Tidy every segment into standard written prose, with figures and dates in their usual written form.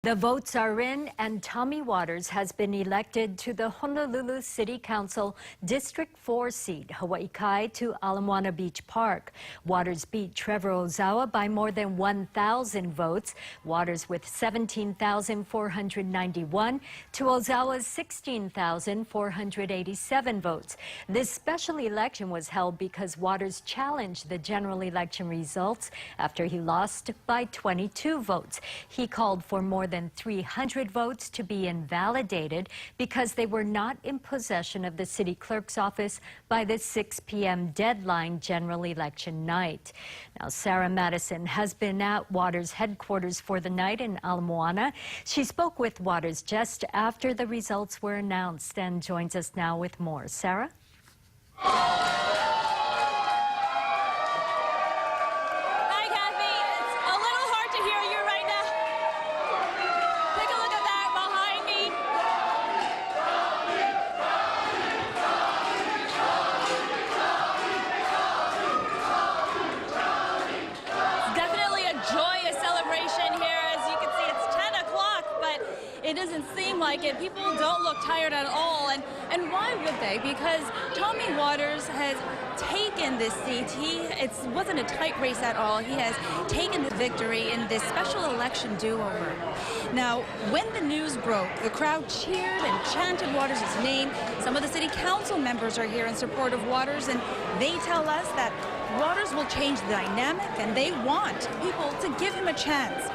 The votes are in, and Tommy Waters has been elected to the Honolulu City Council District 4 seat, Hawaii Kai to Ala Moana Beach Park. Waters beat Trevor Ozawa by more than 1,000 votes. Waters with 17,491 to Ozawa's 16,487 votes. This special election was held because Waters challenged the general election results after he lost by 22 votes. He called for more than 300 votes to be invalidated because they were not in possession of the city clerk's office by the 6 p.m. deadline general election night. Now, Sarah Madison has been at Waters' headquarters for the night in Ala Moana. She spoke with Waters just after the results were announced and joins us now with more. Sarah? It doesn't seem like it. People don't look tired at all. And why would they? Because Tommy Waters has taken this seat. It wasn't a tight race at all. He has taken the victory in this special election do-over. Now, when the news broke, the crowd cheered and chanted Waters' name. Some of the city council members are here in support of Waters, and they tell us that Waters will change the dynamic, and they want people to give him a chance.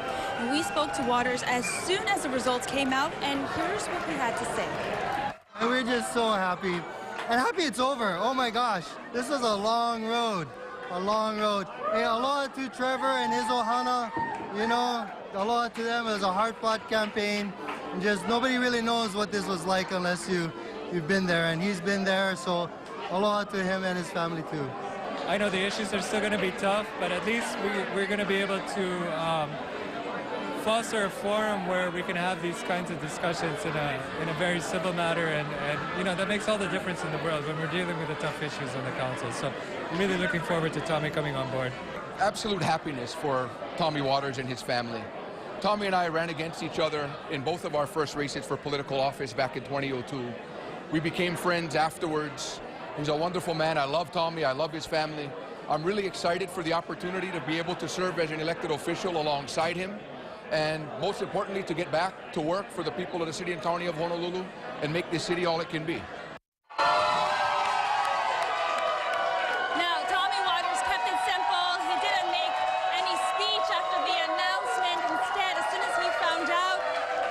We spoke to Waters as soon as the results came out, and here's what he had to say. We're just so happy. And happy it's over. Oh my gosh, this was a long road. A long road. Hey, aloha to Trevor and his ohana. You know, aloha to them. It was a hard-fought campaign. And just nobody really knows what this was like unless you've been there. And he's been there, so aloha to him and his family too. I know the issues are still going to be tough, but at least we're going to be able to foster a forum where we can have these kinds of discussions in a very civil manner, and you know, that makes all the difference in the world when we're dealing with the tough issues on the council. So I'm really looking forward to Tommy coming on board. Absolute happiness for Tommy Waters and his family. Tommy and I ran against each other in both of our first races for political office back in 2002. We became friends afterwards. He's a wonderful man. I love Tommy. I love his family. I'm really excited for the opportunity to be able to serve as an elected official alongside him, and most importantly, to get back to work for the people of the city and county of Honolulu and make this city all it can be. Now, Tommy Waters kept it simple. He didn't make any speech after the announcement. Instead, as soon as he found out,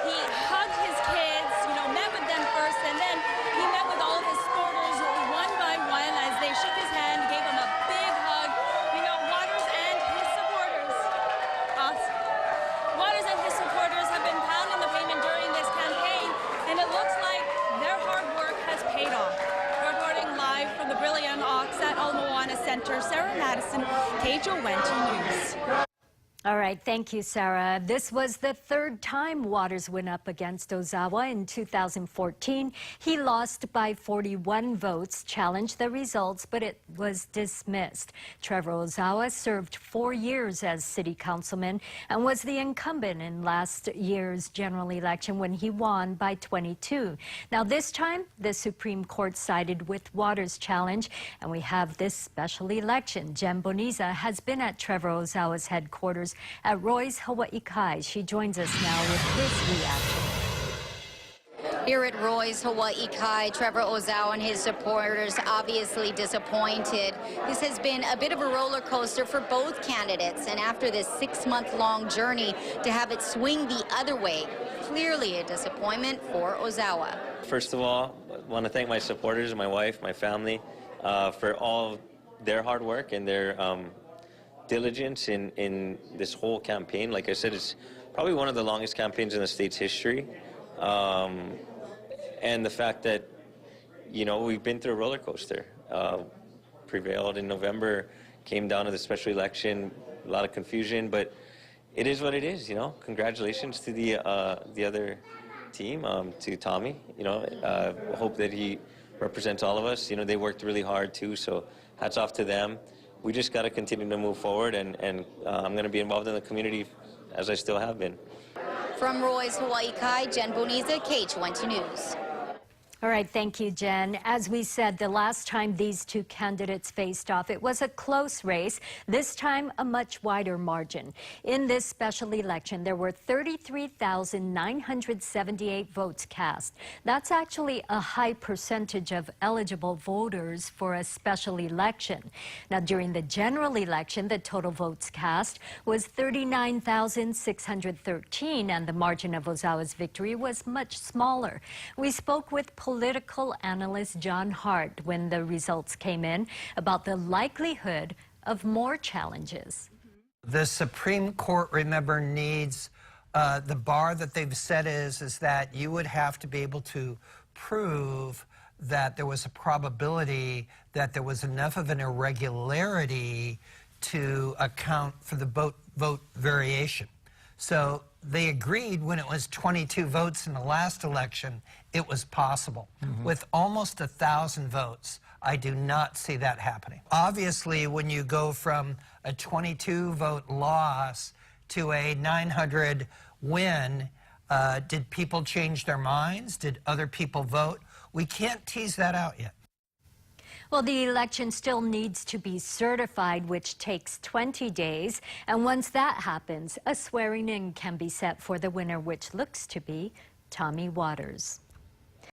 he hugged his kids, you know, met with them first, and then he met with all of his supporters one by one as they shook his hand, gave him a big hug. You know, Waters and his supporters have been pounding the pavement during this campaign, and it looks like their hard work has paid off. Reporting live from the Brilliant Ox at Ala Moana Center, Sarah Madison, KHON2 News. All right, thank you, Sarah. This was the third time Waters went up against Ozawa in 2014. He lost by 41 votes, challenged the results, but it was dismissed. Trevor Ozawa served 4 years as city councilman and was the incumbent in last year's general election when he won by 22. Now, this time, the Supreme Court sided with Waters' challenge, and we have this special election. Jen Boniza has been at Trevor Ozawa's headquarters at Roy's Hawaii Kai. She joins us now with this reaction. Here at Roy's Hawaii Kai, Trevor Ozawa and his supporters obviously disappointed. This has been a bit of a roller coaster for both candidates, and after this 6-month-long journey, to have it swing the other way, clearly a disappointment for Ozawa. First of all, I want to thank my supporters, my wife, my family, for all their hard work and their diligence in this whole campaign. Like I said, it's probably one of the longest campaigns in the state's history. And the fact that, you know, we've been through a roller coaster. Prevailed in November, came down to the special election, a lot of confusion, but it is what it is, you know. Congratulations to the other team, to Tommy. You know, hope that he represents all of us. You know, they worked really hard too, so hats off to them. We just got to continue to move forward, and I'm going to be involved in the community as I still have been. From Roy's Hawaii Kai, Jen Boniza, KH1 News. All right, thank you, Jen. As we said, the last time these two candidates faced off, it was a close race, this time a much wider margin. In this special election, there were 33,978 votes cast. That's actually a high percentage of eligible voters for a special election. Now, during the general election, the total votes cast was 39,613, and the margin of Ozawa's victory was much smaller. We spoke with political analyst John Hart when the results came in about the likelihood of more challenges. The Supreme Court, remember, needs the bar that they've set is that you would have to be able to prove that there was a probability that there was enough of an irregularity to account for the vote variation. So they agreed when it was 22 votes in the last election, it was possible. With almost 1,000 votes, I do not see that happening. Obviously, when you go from a 22-vote loss to a 900 win, did people change their minds? Did other people vote? We can't tease that out yet. Well, the election still needs to be certified, which takes 20 days. And once that happens, a swearing-in can be set for the winner, which looks to be Tommy Waters.